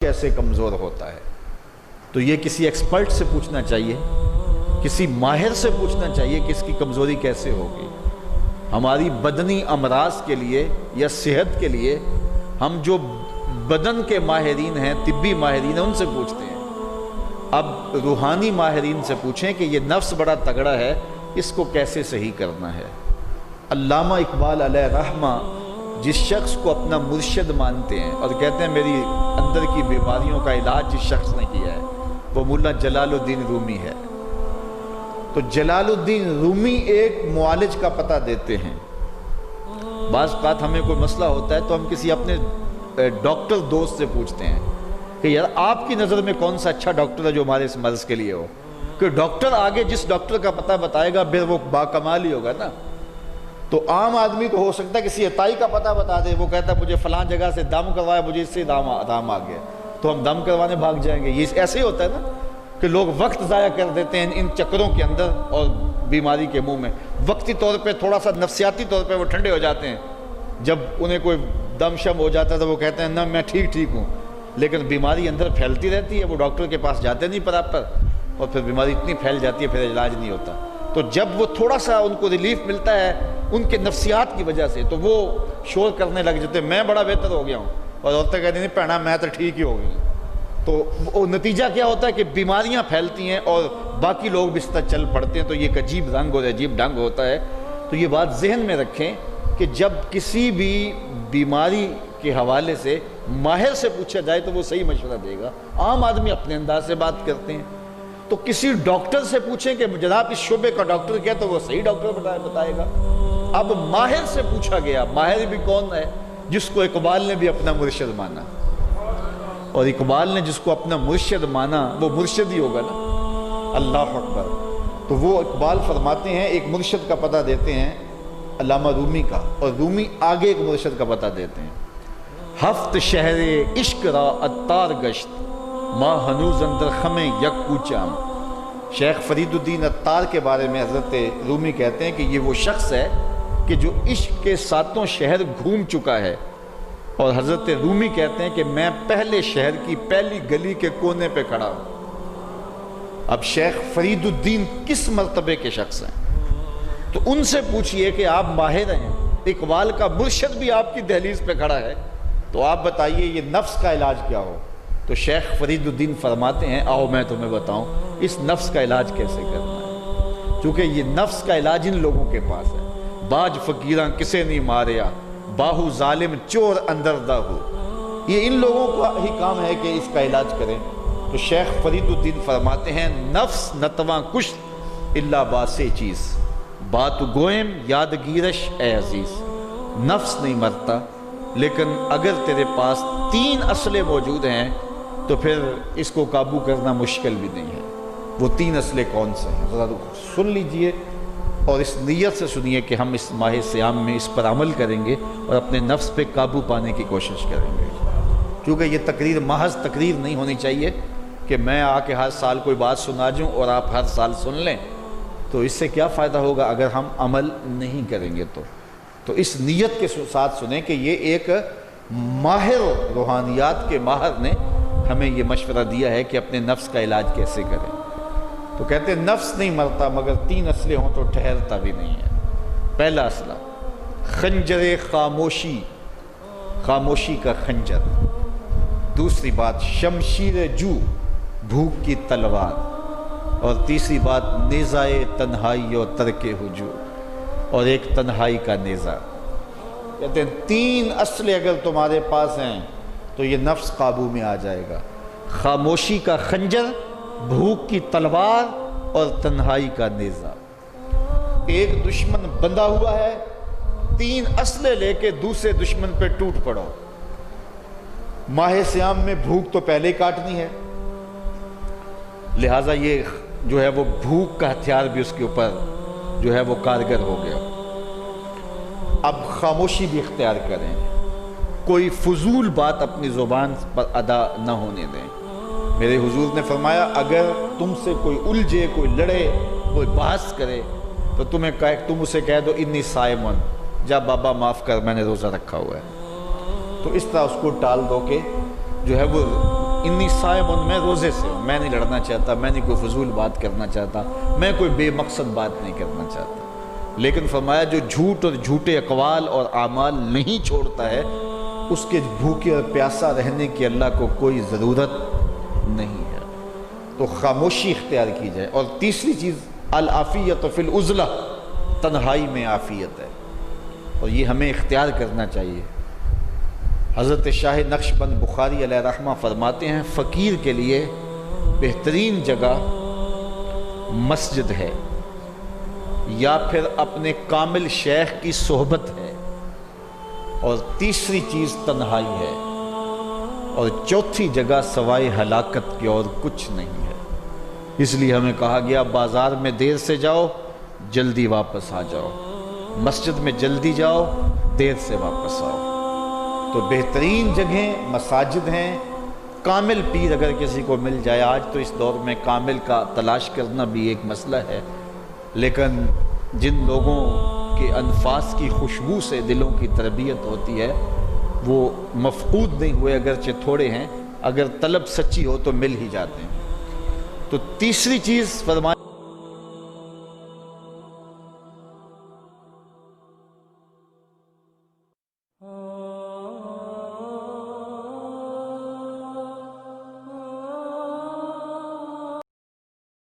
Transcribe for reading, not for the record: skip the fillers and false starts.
کیسے کمزور ہوتا ہے؟ تو یہ کسی ایکسپرٹ سے پوچھنا چاہیے، کسی ماہر سے پوچھنا چاہیے کہ اس کی کمزوری کیسے ہوگی۔ ہماری بدنی امراض کے لیے یا صحت کے لیے ہم جو بدن کے ماہرین ہیں، طبی ماہرین ہیں، ان سے پوچھتے ہیں۔ اب روحانی ماہرین سے پوچھیں کہ یہ نفس بڑا تگڑا ہے، اس کو کیسے صحیح کرنا ہے۔ علامہ اقبال علیہ رحمہ جس شخص کو اپنا مرشد مانتے ہیں اور کہتے ہیں میری اندر کی بیماریوں کا علاج جس شخص نے کیا ہے وہ مولا جلال الدین رومی ہے۔ تو جلال الدین رومی ایک معالج کا پتہ دیتے ہیں۔ بعض اوقات ہمیں کوئی مسئلہ ہوتا ہے تو ہم کسی اپنے ڈاکٹر دوست سے پوچھتے ہیں کہ یار آپ کی نظر میں کون سا اچھا ڈاکٹر ہے جو ہمارے اس مرض کے لیے ہو، کہ ڈاکٹر آگے جس ڈاکٹر کا پتہ بتائے گا پھر وہ باکمال ہی ہوگا نا۔ تو عام آدمی کو ہو سکتا ہے کسی عطائی کا پتہ بتا دے، وہ کہتا ہے مجھے فلاں جگہ سے دم کروایا، مجھے اس سے دم آ گیا، تو ہم دم کروانے بھاگ جائیں گے۔ یہ ایسے ہی ہوتا ہے نا کہ لوگ وقت ضائع کر دیتے ہیں ان چکروں کے اندر اور بیماری کے منہ میں۔ وقتی طور پہ تھوڑا سا نفسیاتی طور پہ وہ ٹھنڈے ہو جاتے ہیں، جب انہیں کوئی دم شم ہو جاتا ہے تو وہ کہتے ہیں نہ میں ٹھیک ہوں، لیکن بیماری اندر پھیلتی رہتی ہے، وہ ڈاکٹر کے پاس جاتے نہیں پراپر، اور پھر بیماری اتنی پھیل جاتی ہے پھر علاج نہیں ہوتا۔ تو جب وہ تھوڑا سا ان کو ریلیف ملتا ہے ان کے نفسیات کی وجہ سے تو وہ شور کرنے لگ جاتے ہیں میں بڑا بہتر ہو گیا ہوں، اور عورتیں کہتی ہیں نہیں پہنا میں تو ٹھیک ہی ہو گئی ہوں۔ تو وہ نتیجہ کیا ہوتا ہے کہ بیماریاں پھیلتی ہیں اور باقی لوگ بھی اس طرح چل پڑتے ہیں، تو یہ ایک عجیب رنگ اور عجیب ڈھنگ ہوتا ہے۔ تو یہ بات ذہن میں رکھیں کہ جب کسی بھی بیماری کے حوالے سے ماہر سے پوچھا جائے تو وہ صحیح مشورہ دے گا۔ عام آدمی اپنے انداز سے بات کرتے ہیں، تو کسی ڈاکٹر سے پوچھیں کہ جناب اس شعبے کا ڈاکٹر کیا، تو وہ صحیح ڈاکٹر بتائے گا۔ اب ماہر سے پوچھا گیا، ماہر بھی کون ہے؟ جس کو اقبال نے بھی اپنا مرشد مانا، اور اقبال نے جس کو اپنا مرشد مانا وہ مرشد ہی ہوگا نا۔ اللہ اکبر۔ تو وہ اقبال فرماتے ہیں ایک مرشد کا پتہ دیتے ہیں علامہ رومی کا، اور رومی آگے ایک مرشد کا پتہ دیتے ہیں۔ ہفت شہر عشق را عطار گشت ما ہنوز اندر خمیں یک کوچام۔ شیخ فرید الدین عطار کے بارے میں حضرت رومی کہتے ہیں کہ یہ وہ شخص ہے کہ جو عشق کے ساتوں شہر گھوم چکا ہے، اور حضرت رومی کہتے ہیں کہ میں پہلے شہر کی پہلی گلی کے کونے پہ کھڑا ہوں۔ اب شیخ فرید الدین کس مرتبے کے شخص ہیں؟ تو ان سے پوچھئے کہ آپ ماہر ہیں، اقبال کا مرشد بھی آپ کی دہلیز پہ کھڑا ہے، تو آپ بتائیے یہ نفس کا علاج کیا ہو؟ تو شیخ فرید الدین فرماتے ہیں آؤ میں تمہیں بتاؤں اس نفس کا علاج کیسے کرنا ہے، کیونکہ یہ نفس کا علاج ان لوگوں کے پاس ہے۔ باج فقیراں کسے نہیں ماریا، باہو ظالم چور اندر دا ہو، یہ ان لوگوں کا ہی کام ہے کہ اس کا علاج کریں۔ تو شیخ فرید الدین فرماتے ہیں نفس نتواں کشت الا باسے چیز بات گوئم یادگیرش اے عزیز۔ نفس نہیں مرتا، لیکن اگر تیرے پاس 3 اسلحے موجود ہیں تو پھر اس کو قابو کرنا مشکل بھی نہیں ہے۔ وہ 3 اسلحے کون سے ہیں ذرا سن لیجئے، اور اس نیت سے سنیے کہ ہم اس ماہ صیام میں اس پر عمل کریں گے اور اپنے نفس پہ قابو پانے کی کوشش کریں گے۔ کیونکہ یہ تقریر محض تقریر نہیں ہونی چاہیے کہ میں آ کے ہر سال کوئی بات سنا جوں اور آپ ہر سال سن لیں، تو اس سے کیا فائدہ ہوگا اگر ہم عمل نہیں کریں گے۔ تو اس نیت کے ساتھ سنیں کہ یہ ایک ماہر روحانیات کے ماہر نے ہمیں یہ مشورہ دیا ہے کہ اپنے نفس کا علاج کیسے کریں۔ تو کہتے ہیں نفس نہیں مرتا مگر 3 اسلحے ہوں تو ٹھہرتا بھی نہیں ہے۔ پہلا اسلحہ خنجر خاموشی، خاموشی کا خنجر۔ دوسری بات شمشیر جو، بھوک کی تلوار۔ اور تیسری بات نیزائے تنہائی اور ترک ہجوم، اور ایک تنہائی کا نیزہ۔ کہتے ہیں 3 اسلحے اگر تمہارے پاس ہیں تو یہ نفس قابو میں آ جائے گا۔ خاموشی کا خنجر، بھوک کی تلوار اور تنہائی کا نیزہ۔ ایک دشمن بندھا ہوا ہے، 3 اسلحے لے کے دوسرے دشمن پہ ٹوٹ پڑو۔ ماہ صیام میں بھوک تو پہلے ہی کاٹنی ہے، لہٰذا یہ جو ہے وہ بھوک کا ہتھیار بھی اس کے اوپر جو ہے وہ کارگر ہو گیا۔ اب خاموشی بھی اختیار کریں، کوئی فضول بات اپنی زبان پر ادا نہ ہونے دیں۔ میرے حضور نے فرمایا اگر تم سے کوئی الجھے، کوئی لڑے، کوئی بحث کرے تو تم اسے کہہ دو انی صائمن، جا بابا معاف کر میں نے روزہ رکھا ہوا ہے۔ تو اس طرح اس کو ٹال دو کہ جو ہے وہ انی صائم، میں روزے سے ہوں، میں نہیں لڑنا چاہتا، میں نہیں کوئی فضول بات کرنا چاہتا، میں کوئی بے مقصد بات نہیں کرنا چاہتا۔ لیکن فرمایا جو جھوٹ اور جھوٹے اقوال اور اعمال نہیں چھوڑتا ہے، اس کے بھوکے اور پیاسا رہنے کی اللہ کو کوئی ضرورت نہیں ہے۔ تو خاموشی اختیار کی جائے۔ اور تیسری چیز العافیت فی العزلہ، تنہائی میں عافیت ہے، اور یہ ہمیں اختیار کرنا چاہیے۔ حضرت شاہ نقشبند بخاری علیہ رحمہ فرماتے ہیں فقیر کے لیے بہترین جگہ مسجد ہے، یا پھر اپنے کامل شیخ کی صحبت ہے، اور تیسری چیز تنہائی ہے، اور چوتھی جگہ سوائے ہلاکت کی اور کچھ نہیں ہے۔ اس لیے ہمیں کہا گیا بازار میں دیر سے جاؤ، جلدی واپس آ جاؤ، مسجد میں جلدی جاؤ، دیر سے واپس آؤ۔ تو بہترین جگہیں مساجد ہیں۔ کامل پیر اگر کسی کو مل جائے، آج تو اس دور میں کامل کا تلاش کرنا بھی ایک مسئلہ ہے، لیکن جن لوگوں کے انفاس کی خوشبو سے دلوں کی تربیت ہوتی ہے وہ مفقود نہیں ہوئے، اگرچہ تھوڑے ہیں، اگر طلب سچی ہو تو مل ہی جاتے ہیں۔ تو تیسری چیز فرمایا